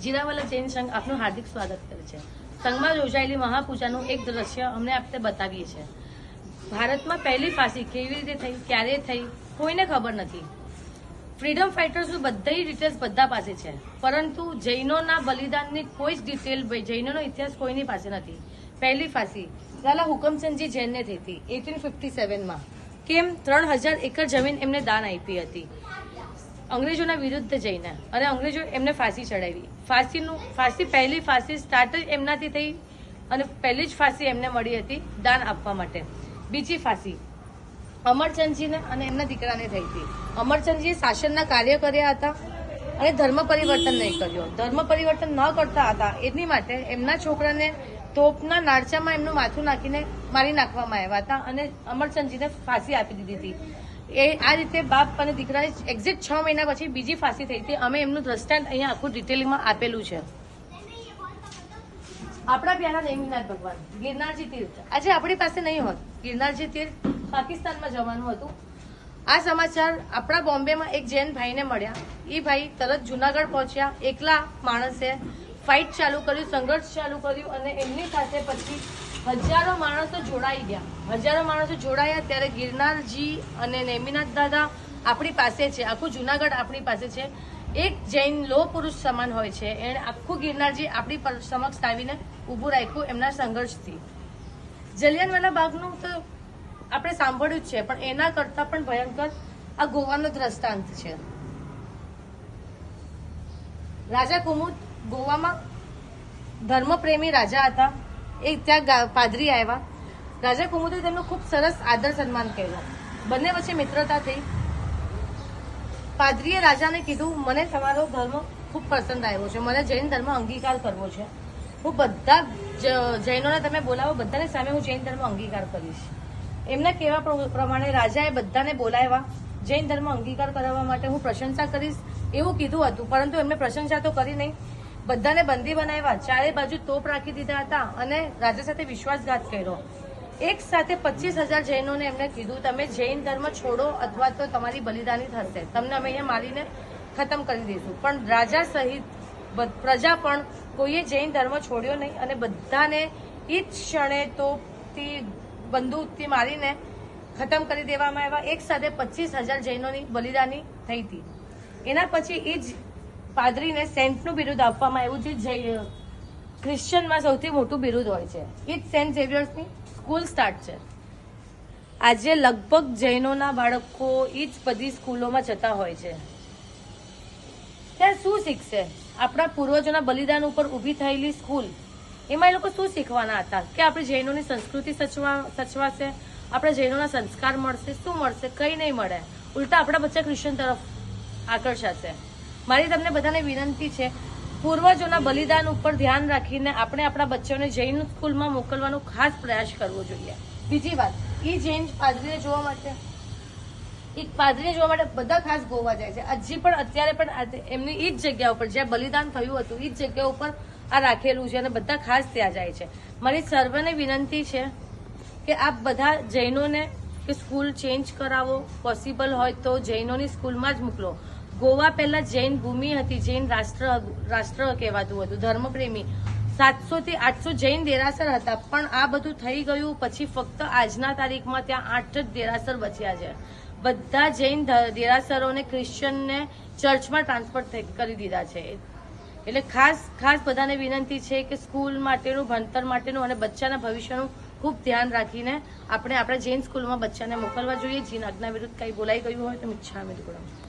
જીરાવાલા જૈન સંઘ આપનું હાર્દિક સ્વાગત કરે છે। સંઘમાં યોજાયેલી મહાપૂજાનું એક દ્રશ્ય અમને આપણે બતાવીએ છીએ। ભારતમાં પહેલી ફાંસી કેવી રીતે થઈ, ક્યારે થઈ, કોઈને ખબર નથી। ફ્રીડમ ફાઇટર્સનું બધી ડિટેલ્સ બધા પાસે છે, પરંતુ જૈનોના બલિદાનની કોઈ જ ડિટેલ, જૈનોનો ઇતિહાસ કોઈની પાસે નથી। પહેલી ફાંસી લાલા હુકમચંદજી જૈનને થઈ હતી 1857માં। કેમ? 3000 એકર જમીન એમને દાન આપી હતી અંગ્રેજોના વિરુદ્ધ જઈને, અને અંગ્રેજો એમને ફાંસી ચડાવી। ફાંસી પહેલી ફાંસી સ્ટાર્ટ જ એમનાથી થઈ, અને પહેલી જ ફાંસી એમને મળી હતી દાન આપવા માટે। બીજી ફાંસી અમરચંદજીને અને એમના દીકરાને થઈ હતી। અમરચંદજીએ શાસનના કાર્ય કર્યા હતા અને ધર્મ પરિવર્તન નહીં કર્યો। ધર્મ પરિવર્તન ન કરતા હતા એની માટે એમના છોકરાને તોપના નાળચામાં એમનું માથું નાખીને મારી નાખવામાં આવ્યા હતા અને અમરચંદજીને ફાંસી આપી દીધી હતી। આ રીતે બાપ અને દીકરાને એક્ઝેક્ટ 6 મહિના પછી બીજી ફાંસી થઈ હતી। અમે એમનું દ્રષ્ટાંત અહીંયા આખું ડિટેલિંગમાં આપેલું છે। આપણા પ્યારા નેમિનાથ ભગવાન ગિરનારજી તીર્થ આજે આપણી પાસે નહીં હોત। ગિરનારજી તીર્થ પાકિસ્તાનમાં જવાનું હતું। આ સમાચાર આપણા બોમ્બેમાં એક જૈન ભાઈને મળ્યા। એ ભાઈ તરત જુનાગઢ પહોંચ્યા। એકલા માણસે ફાઇટ ચાલુ કર્યું, સંઘર્ષ ચાલુ કર્યું, અને એમની સાથે પછી હજારો માણસો જોડાઈ ગયા। હજારો માણસો જોડાયા ત્યારે ગિરનારજી અને નેમિનાથ દાદા આપણી પાસે છે। આખું જુનાગઢ આપણી પાસે છે। એક જૈન લોહ પુરુષ સમાન હોય છે, એણે આખું ગિરનારજી આપણી સમક્ષ આવીને ઊભું રાખ્યું એમના સંઘર્ષથી। જલિયાનવાલા બાગનું તો આપણે સાંભળ્યું જ છે, પણ એના કરતા પણ ભયંકર આ ગોવાનો દ્રષ્ટાંત છે। રાજા કુમુદ ગોવામાં ધર્મપ્રેમી રાજા હતા। એ ત્યાં પાદરી આવ્યા। રાજા કુમુદે તેમનો ખૂબ સરસ આદર સન્માન કર્યો। બંને વચ્ચે મિત્રતા થઈ। પાદરીએ રાજાને કીધું, મને તમારો ધર્મ ખૂબ પસંદ આવ્યો છે, મને જૈન ધર્મ અંગીકાર કરવો છે। હું બધા જૈનોને તમે બોલાવો, બધાને સામે હું જૈન ધર્મ અંગીકાર કરીશ। એમના કહેવા પ્રમાણે રાજાએ બધાને બોલાવ્યા। જૈન ધર્મ અંગીકાર કરાવવા માટે હું પ્રશંસા કરીશ એવું કીધું હતું, પરંતુ એમને પ્રશંસા તો કરી નહીં। બધાને બંદી બનાવ્યા, ચારે બાજુ તોપ રાખી દીધા હતા અને રાજા સાથે વિશ્વાસઘાત કર્યો। એક સાથે 25,000 જૈનોને એમને કીધું, તમે જૈન ધર્મ છોડો અથવા તો તમારી બલિદાની થશે, તમને અમે અહીંયા મારીને ખતમ કરી દઈશું। પણ રાજા સહિત પ્રજા પણ કોઈએ જૈન ધર્મ છોડ્યો નહીં અને બધાને એ જ ક્ષણે તોપથી, બંદૂકથી મારીને ખતમ કરી દેવામાં આવ્યા। એક સાથે 25,000 જૈનોની બલિદાની થઈ હતી। એના પછી એ જ પાદરીને સેન્ટનું બિરુદ આપવામાં આવ્યું, જે ક્રિશ્ચનમાં સૌથી મોટું બિરુદ હોય છે। એ જ સેન્ટ ઝેવિયર્સની સ્કૂલ સ્ટાર્ટ છે। આજે લગભગ જૈનોના બાળકો એ જ બધી સ્કૂલોમાં જતા હોય છે। ત્યાં શું શીખશે? આપણા પૂર્વજોના બલિદાન ઉપર ઊભી થયેલી સ્કૂલ, એમાં એ લોકો શું શીખવાના હતા? કે આપણી જૈનોની સંસ્કૃતિ સચવાશે, આપણા જૈનોના સંસ્કાર મળશે? શું મળશે? કંઈ નહીં મળે। ઉલટા આપણા બચ્ચા ક્રિશ્ચન તરફ આકર્ષાશે। મારી તમને બધાને વિનંતી છે, પૂર્વજોના બલિદાન ઉપર ધ્યાન રાખીને આપણે આપણા બચ્ચાઓને જૈન સ્કૂલમાં મોકલવાનો ખાસ પ્રયાસ કરવો જોઈએ। બીજી વાત, એ જૈન પાદરીને જોવા માટે બધા ખાસ ગોવા જાય છે। હજી પણ અત્યારે પણ એમની એ જ જગ્યા ઉપર જ્યાં બલિદાન થયું હતું એ જ જગ્યા ઉપર આ રાખેલું છે અને બધા ખાસ ત્યાં જાય છે। મારી સર્વને વિનંતી છે કે આપ બધા જૈનોને કે સ્કૂલ ચેન્જ કરાવો, પોસિબલ હોય તો જૈનોની સ્કૂલમાં જ મોકલો। ગોવા પહેલા જૈન ભૂમિ હતી, જૈન રાષ્ટ્ર કહેવાતું હતું, ધર્મપ્રેમી। 700 થી 800 જૈન દેરાસર હતા, પણ આ બધું થઈ ગયું પછી ફક્ત આજના તારીખમાં ત્યાં 8 જ દેરાસર બચ્યા છે। બધા જૈન દેરાસરોને ક્રિશ્ચનને ચર્ચમાં ટ્રાન્સફર કરી દીધા છે। એટલે ખાસ બધાને વિનંતી છે કે સ્કૂલ માટેનું, ભણતર માટેનું અને બચ્ચાના ભવિષ્યનું ખૂબ ધ્યાન રાખીને આપણે આપણા જૈન સ્કૂલમાં બચ્ચાને મોકલવા જોઈએ। જીન આજ્ઞા વિરુદ્ધ કંઈ બોલાઈ ગયું હોય તો મિચ્છામિ દુક્કડમ।